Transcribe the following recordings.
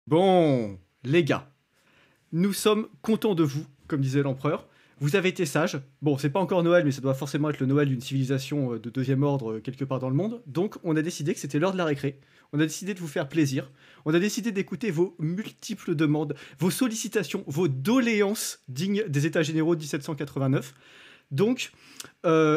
Bon, les gars, nous sommes contents de vous, comme disait l'empereur. Vous avez été sages. Bon, c'est pas encore Noël, mais ça doit forcément être le Noël d'une civilisation de deuxième ordre quelque part dans le monde. Donc, on a décidé que c'était l'heure de la récré. On a décidé de vous faire plaisir. On a décidé d'écouter vos multiples demandes, vos sollicitations, vos doléances dignes des États généraux de 1789. Donc,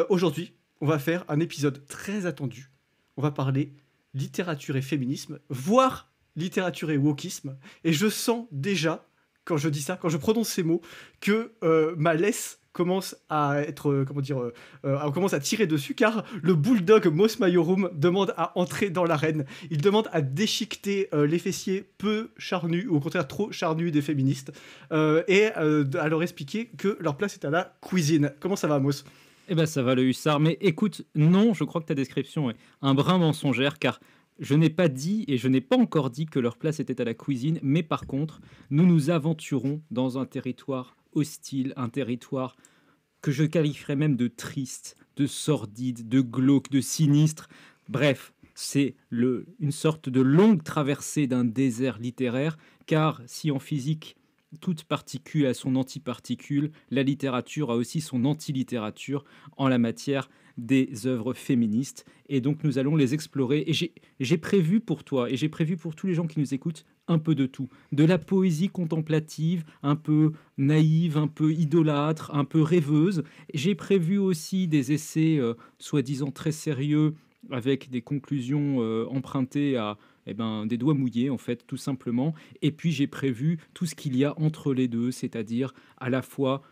aujourd'hui, on va faire un épisode très attendu. On va parler littérature et féminisme, voire littérature et wokisme. Et je sens déjà, quand je dis ça, quand je prononce ces mots, que ma laisse commence à être, commence à tirer dessus, car le bulldog Mos Maiorum demande à entrer dans l'arène. Il demande à déchiqueter les fessiers peu charnus, ou au contraire trop charnus des féministes, et à leur expliquer que leur place est à la cuisine. Comment ça va, Mos ? Eh ben ça va le hussard, mais écoute, non, je crois que ta description est un brin mensongère, car je n'ai pas dit et je n'ai pas encore dit que leur place était à la cuisine, mais par contre, nous nous aventurons dans un territoire hostile, un territoire que je qualifierais même de triste, de sordide, de glauque, de sinistre. Bref, c'est une sorte de longue traversée d'un désert littéraire, car si en physique, toute particule a son antiparticule, la littérature a aussi son antilittérature en la matière des œuvres féministes. Et donc nous allons les explorer. Et j'ai prévu pour toi, et j'ai prévu pour tous les gens qui nous écoutent, un peu de tout. De la poésie contemplative, un peu naïve, un peu idolâtre, un peu rêveuse. J'ai prévu aussi des essais soi-disant très sérieux, avec des conclusions empruntées à des doigts mouillés, en fait, tout simplement. Et puis, j'ai prévu tout ce qu'il y a entre les deux, c'est-à-dire à la fois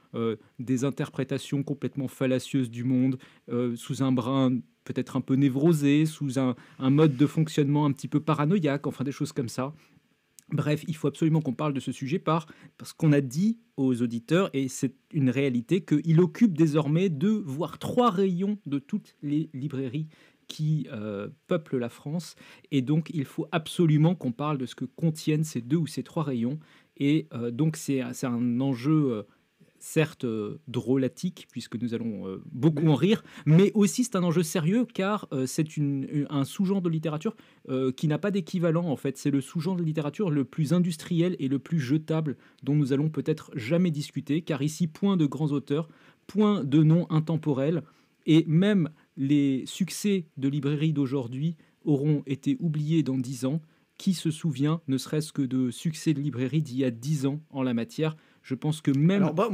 des interprétations complètement fallacieuses du monde, sous un brin peut-être un peu névrosé, sous un mode de fonctionnement un petit peu paranoïaque, enfin des choses comme ça. Bref, il faut absolument qu'on parle de ce sujet parce qu'on a dit aux auditeurs, et c'est une réalité, qu'il occupe désormais 2 voire 3 rayons de toutes les librairies qui peuplent la France. Et donc, il faut absolument qu'on parle de ce que contiennent ces 2 ou ces 3 rayons. Et donc, c'est un enjeu certes drôlatique, puisque nous allons beaucoup en rire, mais aussi c'est un enjeu sérieux, car c'est un sous-genre de littérature qui n'a pas d'équivalent, en fait. C'est le sous-genre de littérature le plus industriel et le plus jetable, dont nous allons peut-être jamais discuter, car ici, point de grands auteurs, point de noms intemporels, et même les succès de librairie d'aujourd'hui auront été oubliés dans 10 ans. Qui se souvient, ne serait-ce que de succès de librairie d'il y a 10 ans en la matière? Je pense que même... Alors bah,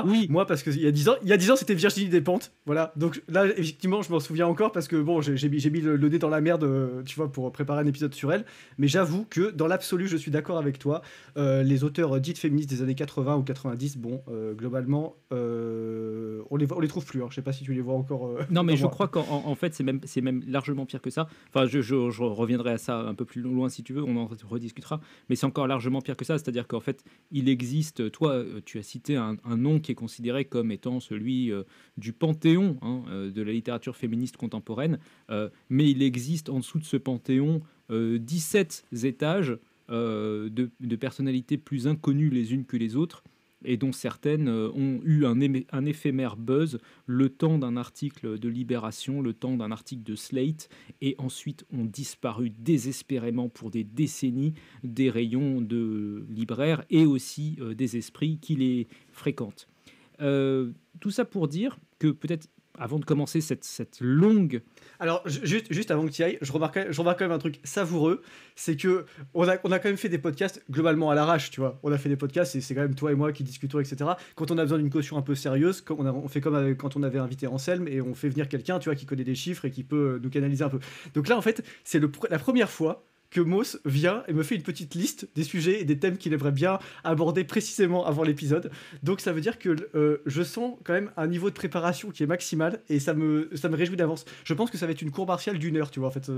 Oui, moi, parce qu'il y a 10 ans, c'était Virginie Despentes, voilà. Donc là, effectivement, je m'en souviens encore parce que bon, j'ai mis le nez dans la merde, tu vois, pour préparer un épisode sur elle. Mais j'avoue que dans l'absolu, je suis d'accord avec toi. Les auteurs dites féministes des années 80 ou 90, bon, globalement, on les trouve plus. Hein. Je sais pas si tu les vois encore. non, mais dans je moi. crois qu'en fait, c'est même largement pire que ça. Enfin, je reviendrai à ça un peu plus loin si tu veux, on en rediscutera. Mais c'est encore largement pire que ça, c'est-à-dire qu'en fait, il existe, toi, tu as cité un nom qui est considéré comme étant celui du panthéon, hein, de la littérature féministe contemporaine, mais il existe en dessous de ce panthéon 17 étages de personnalités plus inconnues les unes que les autres, et dont certaines ont eu un éphémère buzz le temps d'un article de Libération, le temps d'un article de Slate, et ensuite ont disparu désespérément pour des décennies des rayons de libraires et aussi des esprits qui les fréquentent. Tout ça pour dire que peut-être, avant de commencer cette longue... Alors, juste avant que tu y ailles, je remarque quand même un truc savoureux, c'est que on a quand même fait des podcasts globalement à l'arrache, tu vois. On a fait des podcasts et c'est quand même toi et moi qui discutons, etc. Quand on a besoin d'une caution un peu sérieuse, on fait comme quand on avait invité Anselme et on fait venir quelqu'un, tu vois, qui connaît des chiffres et qui peut nous canaliser un peu. Donc là, en fait, c'est la première fois que Moss vient et me fait une petite liste des sujets et des thèmes qu'il aimerait bien aborder précisément avant l'épisode. Donc ça veut dire que je sens quand même un niveau de préparation qui est maximal et ça me réjouit d'avance. Je pense que ça va être une cour martiale d'une heure, tu vois, en fait.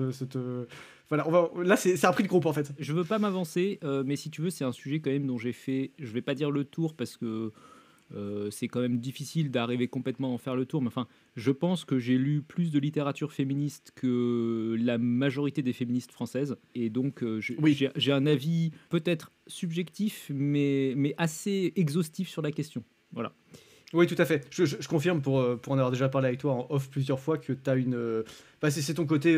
Voilà, là c'est un prix de groupe en fait. Je veux pas m'avancer, mais si tu veux, c'est un sujet quand même dont j'ai fait, je vais pas dire le tour parce que c'est quand même difficile d'arriver complètement à en faire le tour, mais enfin, je pense que j'ai lu plus de littérature féministe que la majorité des féministes françaises, et donc Oui. j'ai un avis peut-être subjectif, mais assez exhaustif sur la question. Voilà. Oui, tout à fait. Je confirme pour en avoir déjà parlé avec toi en off plusieurs fois que tu as une. Bah, c'est ton côté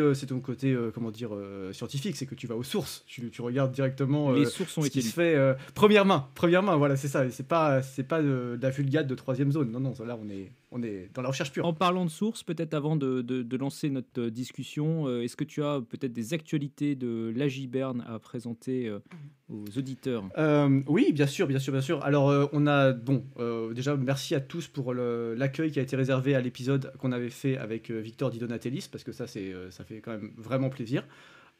comment dire, scientifique, c'est que tu vas aux sources, tu regardes directement Les sources ont ce été qui se lues. fait première main, voilà, c'est ça. C'est pas de la vulgate de troisième zone. Non, non, là on est dans la recherche pure. En parlant de sources, peut-être avant de lancer notre discussion, est-ce que tu as peut-être des actualités de l'Agiberne à présenter aux auditeurs? Oui, bien sûr, bien sûr, bien sûr. Alors, on a, bon, déjà, merci à tous pour l'accueil qui a été réservé à l'épisode qu'on avait fait avec Victor Di Donatellis, parce que ça fait quand même vraiment plaisir.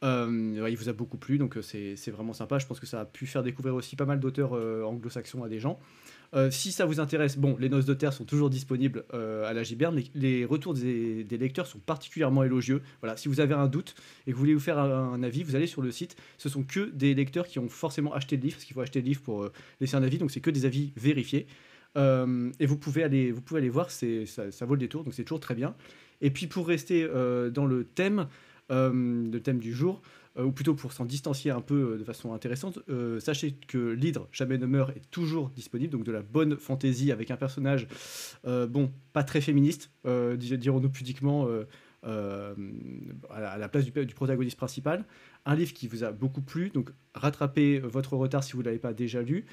Ouais, il vous a beaucoup plu, donc c'est vraiment sympa. Je pense que ça a pu faire découvrir aussi pas mal d'auteurs anglo-saxons à des gens. Si ça vous intéresse, bon, les Noces de Terre sont toujours disponibles à la Giberne, mais les retours des lecteurs sont particulièrement élogieux. Voilà, si vous avez un doute et que vous voulez vous faire un avis, vous allez sur le site. Ce sont que des lecteurs qui ont forcément acheté le livre, parce qu'il faut acheter le livre pour laisser un avis, donc c'est que des avis vérifiés. Et vous pouvez aller voir, ça vaut le détour, donc c'est toujours très bien. Et puis pour rester dans le thème du jour, ou plutôt pour s'en distancier un peu de façon intéressante, sachez que l'Hydre Jamais ne meurt est toujours disponible, donc de la bonne fantaisie avec un personnage, bon, pas très féministe, dirons-nous pudiquement, à la place du protagoniste principal. Un livre qui vous a beaucoup plu, donc rattrapez votre retard si vous ne l'avez pas déjà lu.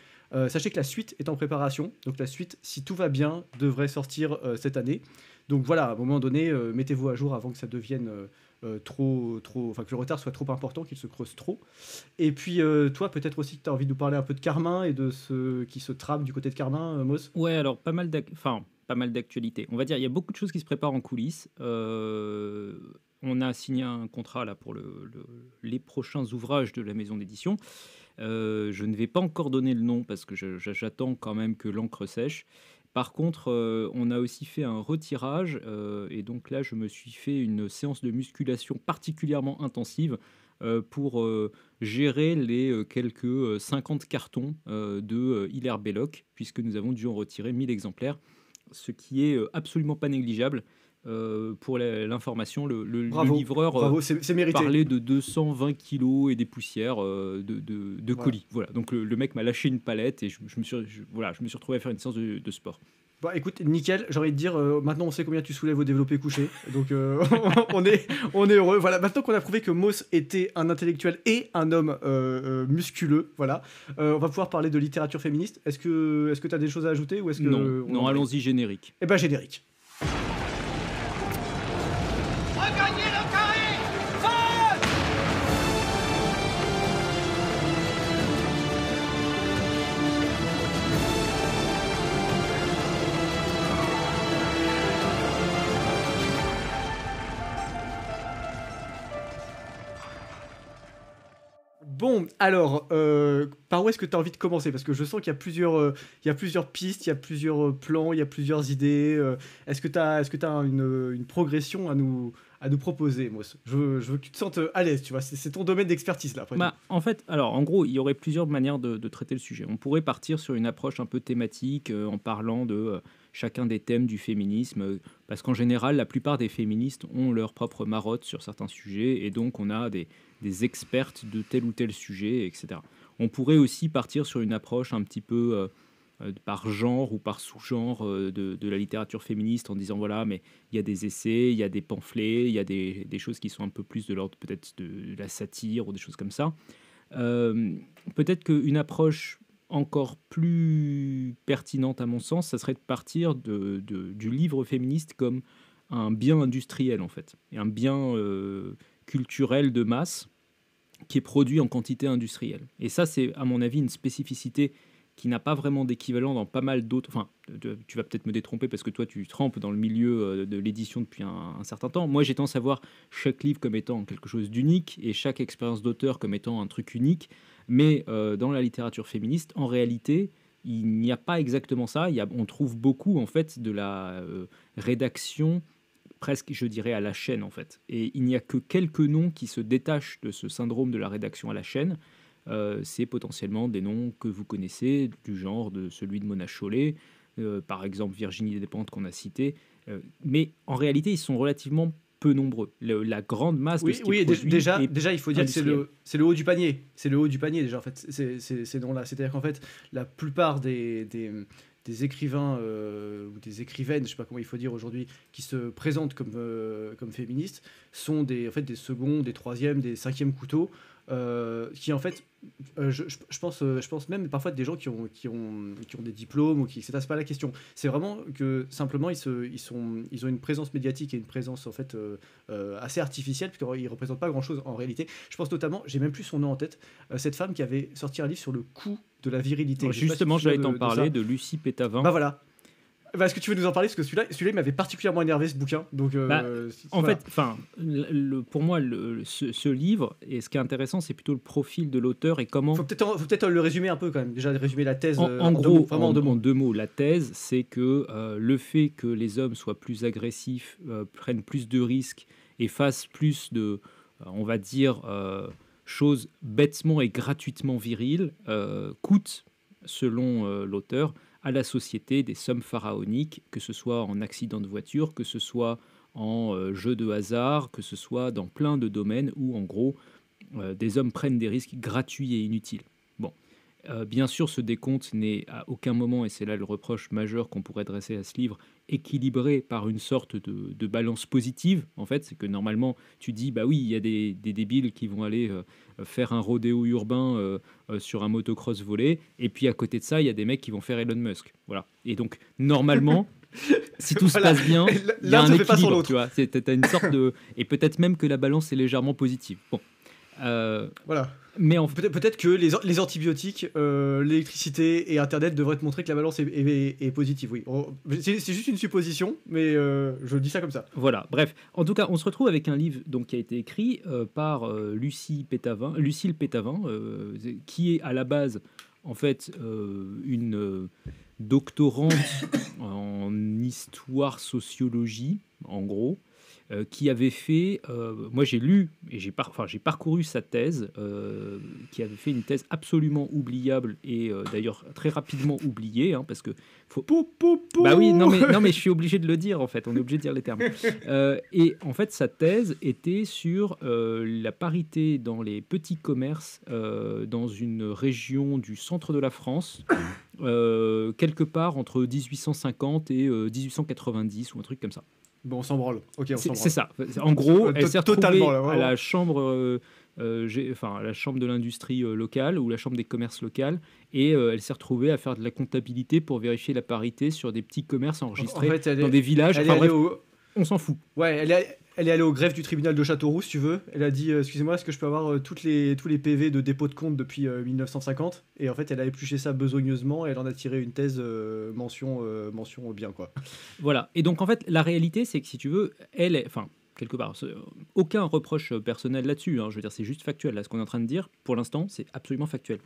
Sachez que la suite est en préparation, donc la suite, si tout va bien, devrait sortir cette année. Donc voilà, à un moment donné, mettez-vous à jour avant que ça devienne enfin que le retard soit trop important, qu'il se creuse trop. Et puis toi, peut-être aussi que tu as envie de nous parler un peu de Carmin et de ce qui se trame du côté de Carmin, Moss. Ouais, alors pas mal d'actualités. On va dire, il y a beaucoup de choses qui se préparent en coulisses. On a signé un contrat là pour les prochains ouvrages de la maison d'édition. Je ne vais pas encore donner le nom parce que j'attends quand même que l'encre sèche. Par contre, on a aussi fait un retirage et donc là, je me suis fait une séance de musculation particulièrement intensive pour gérer les quelques 50 cartons de Hilaire Belloc, puisque nous avons dû en retirer 1000 exemplaires, ce qui est absolument pas négligeable. Pour l'information, le Bravo, livreur bravo, c'est mérité. parlait de 220 kilos et des poussières de Voilà. colis. Voilà. Donc le mec m'a lâché une palette et je me suis retrouvé à faire une séance de sport. Bah écoute, nickel, j'ai envie de dire, maintenant on sait combien tu soulèves au développé couché, donc on est heureux. Voilà, maintenant qu'on a prouvé que Moss était un intellectuel et un homme musculeux, voilà, on va pouvoir parler de littérature féministe. Est-ce que tu as des choses à ajouter ou est-ce que Non, allons-y, générique. Eh ben générique. Regagnez le carré! Faute! Bon, alors, par où est-ce que tu as envie de commencer? Parce que je sens qu'il y a plusieurs pistes, il y a plusieurs plans, il y a plusieurs idées. Est-ce que tu as une progression à nous proposer, Moss? Je veux que tu te sentes à l'aise, tu vois. C'est ton domaine d'expertise, là. Après tout. En fait, alors en gros, il y aurait plusieurs manières de traiter le sujet. On pourrait partir sur une approche un peu thématique en parlant de chacun des thèmes du féminisme, parce qu'en général, la plupart des féministes ont leur propre marotte sur certains sujets, et donc on a des expertes de tel ou tel sujet, etc. On pourrait aussi partir sur une approche un petit peu par genre ou par sous-genre de la littérature féministe en disant voilà, mais il y a des essais, il y a des pamphlets, il y a des choses qui sont un peu plus de l'ordre peut-être de la satire ou des choses comme ça. Peut-être qu'une approche encore plus pertinente à mon sens, ça serait de partir du livre féministe comme un bien industriel en fait, et un bien culturel de masse qui est produit en quantité industrielle. Et ça, c'est à mon avis une spécificité qui n'a pas vraiment d'équivalent dans pas mal d'autres... Enfin, tu vas peut-être me détromper parce que toi, tu trempes dans le milieu de l'édition depuis un certain temps. Moi, j'ai tendance à voir chaque livre comme étant quelque chose d'unique et chaque expérience d'auteur comme étant un truc unique. Mais dans la littérature féministe, en réalité, il n'y a pas exactement ça. On trouve beaucoup, en fait, de la rédaction presque, je dirais, à la chaîne, en fait. Et il n'y a que quelques noms qui se détachent de ce syndrome de la rédaction à la chaîne. C'est potentiellement des noms que vous connaissez, du genre de celui de Mona Chollet, par exemple Virginie Despentes qu'on a cité. Mais en réalité, ils sont relativement peu nombreux. La grande masse de ce qui est produit déjà, il faut dire que industriel. c'est le haut du panier. C'est le haut du panier, déjà, en fait, ces noms-là. C'est-à-dire qu'en fait, la plupart des des écrivains ou des écrivaines, je sais pas comment il faut dire aujourd'hui, qui se présentent comme féministes, sont en fait, des seconds, des troisièmes, des cinquièmes couteaux, qui en fait, je pense même parfois des gens qui ont des diplômes, ou qui, c'est pas la question. C'est vraiment que simplement ils ont une présence médiatique et une présence en fait assez artificielle, puisqu'ils représentent pas grand-chose en réalité. Je pense notamment, j'ai même plus son nom en tête, cette femme qui avait sorti un livre sur le coût de la virilité. Alors, justement, j'allais t'en parler de Lucie Pétavin. Bah voilà. Est-ce que tu veux nous en parler? Parce que celui-là il m'avait particulièrement énervé, ce bouquin. Donc, en fait, pour moi, ce livre, et ce qui est intéressant, c'est plutôt le profil de l'auteur et comment... Faut peut-être le résumer un peu quand même. Déjà, résumer la thèse en gros, en deux mots. La thèse, c'est que le fait que les hommes soient plus agressifs, prennent plus de risques et fassent plus de, on va dire, choses bêtement et gratuitement viriles, coûte, selon l'auteur, à la société des sommes pharaoniques, que ce soit en accident de voiture, que ce soit en jeu de hasard, que ce soit dans plein de domaines où, en gros, des hommes prennent des risques gratuits et inutiles. Bon, bien sûr, ce décompte n'est à aucun moment, et c'est là le reproche majeur qu'on pourrait dresser à ce livre, équilibré par une sorte de balance positive. En fait, c'est que normalement, tu dis, bah oui, il y a des débiles qui vont aller faire un rodéo urbain sur un motocross volé, et puis à côté de ça, il y a des mecs qui vont faire Elon Musk. Voilà. Et donc, normalement, si tout se passe bien, il y a un équilibre, tu vois. T'as une sorte de... Et peut-être même que la balance est légèrement positive. Bon. Voilà. Mais peut-être que les antibiotiques, l'électricité et Internet devraient te montrer que la balance est positive. Oui, c'est juste une supposition, mais je dis ça comme ça. Voilà. Bref, en tout cas, on se retrouve avec un livre donc qui a été écrit par Lucille Pétavin, qui est à la base en fait une doctorante en histoire-sociologie, en gros. Qui avait fait, moi j'ai lu et j'ai parcouru sa thèse, qui avait fait une thèse absolument oubliable et d'ailleurs très rapidement oubliée, hein, parce que faut... Bah oui, non mais je suis obligé de le dire en fait, on est obligé de dire les termes. Et en fait sa thèse était sur la parité dans les petits commerces dans une région du centre de la France, quelque part entre 1850 et 1890 ou un truc comme ça. Bon, on s'en branle. Okay, c'est ça. En gros, elle s'est retrouvée à la chambre, la chambre de l'industrie locale ou la chambre des commerces locales, et elle s'est retrouvée à faire de la comptabilité pour vérifier la parité sur des petits commerces enregistrés dans des villages. On s'en fout. Ouais, elle est allée au greffe du tribunal de Châteauroux, si tu veux. Elle a dit excusez-moi, est-ce que je peux avoir tous les PV de dépôt de compte depuis 1950? Et en fait, elle a épluché ça besogneusement et elle en a tiré une thèse mention bien, quoi. Voilà. Et donc, en fait, la réalité, c'est que si tu veux, quelque part, aucun reproche personnel là-dessus. Hein, je veux dire, c'est juste factuel. Là, ce qu'on est en train de dire, pour l'instant, c'est absolument factuel.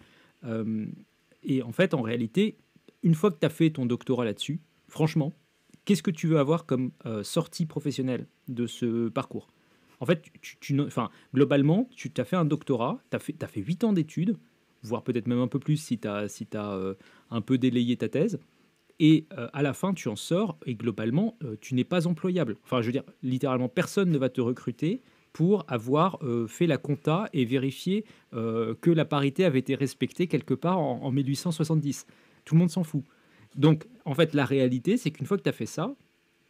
Et en fait, en réalité, une fois que tu as fait ton doctorat là-dessus, franchement, qu'est-ce que tu veux avoir comme sortie professionnelle de ce parcours? En fait, globalement, tu as fait un doctorat, tu as fait 8 ans d'études, voire peut-être même un peu plus si tu as un peu délayé ta thèse, et à la fin, tu en sors, et globalement, tu n'es pas employable. Enfin, je veux dire, littéralement, personne ne va te recruter pour avoir fait la compta et vérifier que la parité avait été respectée quelque part en 1870. Tout le monde s'en fout. Donc, en fait, la réalité, c'est qu'une fois que tu as fait ça,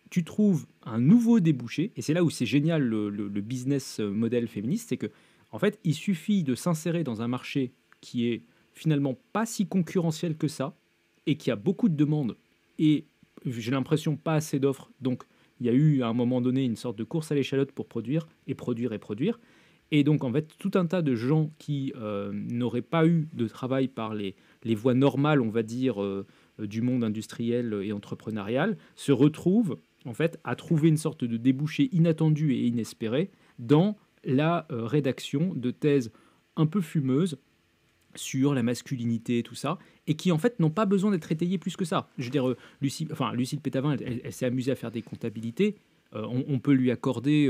tu trouves un nouveau débouché, et c'est là où c'est génial le business model féministe, c'est que, en fait, il suffit de s'insérer dans un marché qui est finalement pas si concurrentiel que ça, et qui a beaucoup de demandes, et j'ai l'impression pas assez d'offres, donc il y a eu à un moment donné une sorte de course à l'échalote pour produire, et produire, et produire, et donc en fait, tout un tas de gens qui n'auraient pas eu de travail par les voies normales, on va dire, du monde industriel et entrepreneurial, se retrouvent en fait à trouver une sorte de débouché inattendu et inespéré dans la rédaction de thèses un peu fumeuses sur la masculinité et tout ça, et qui en fait n'ont pas besoin d'être étayées plus que ça. Je veux dire, Lucille Pétavin, elle s'est amusée à faire des comptabilités. On peut lui accorder,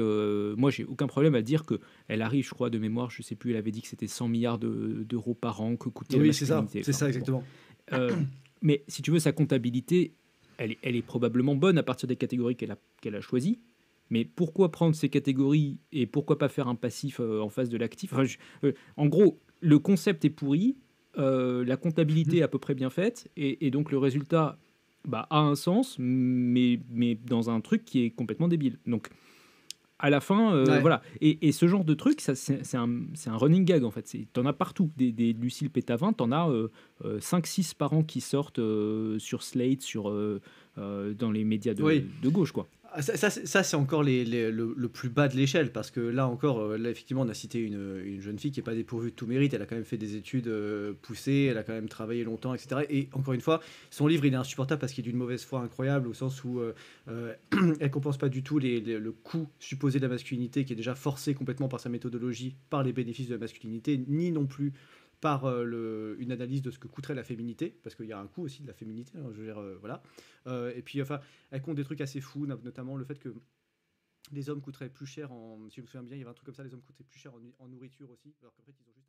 moi j'ai aucun problème à dire qu'elle arrive, je crois de mémoire, je sais plus, elle avait dit que c'était 100 milliards d'euros par an que coûtait la masculinité. C'est ça exactement. Bon. Mais si tu veux, sa comptabilité, elle est probablement bonne à partir des catégories qu'elle a choisies. Mais pourquoi prendre ces catégories et pourquoi pas faire un passif en face de l'actif? En gros, le concept est pourri, la comptabilité est à peu près bien faite, et donc le résultat bah, a un sens, mais dans un truc qui est complètement débile. Donc, à la fin, Ouais. voilà. Et ce genre de truc, ça, c'est un running gag, en fait. T'en as partout. Des Lucille Pétavin, t'en as 5-6 par an qui sortent sur Slate, dans les médias Oui. de gauche, quoi. Ah, ça, c'est encore le plus bas de l'échelle, parce que là encore, là, effectivement, on a cité une jeune fille qui n'est pas dépourvue de tout mérite. Elle a quand même fait des études poussées, elle a quand même travaillé longtemps, etc. Et encore une fois, son livre, il est insupportable parce qu'il est d'une mauvaise foi incroyable, au sens où elle compense pas du tout le coût supposé de la masculinité, qui est déjà forcé complètement par sa méthodologie, par les bénéfices de la masculinité, ni non plus par une analyse de ce que coûterait la féminité, parce qu'il y a un coût aussi de la féminité, hein, je veux dire, voilà. Et puis, enfin, elle compte des trucs assez fous, notamment le fait que les hommes coûteraient plus cher si je me souviens bien, il y avait un truc comme ça, les hommes coûteraient plus cher en nourriture aussi, alors qu'en fait, ils ont juste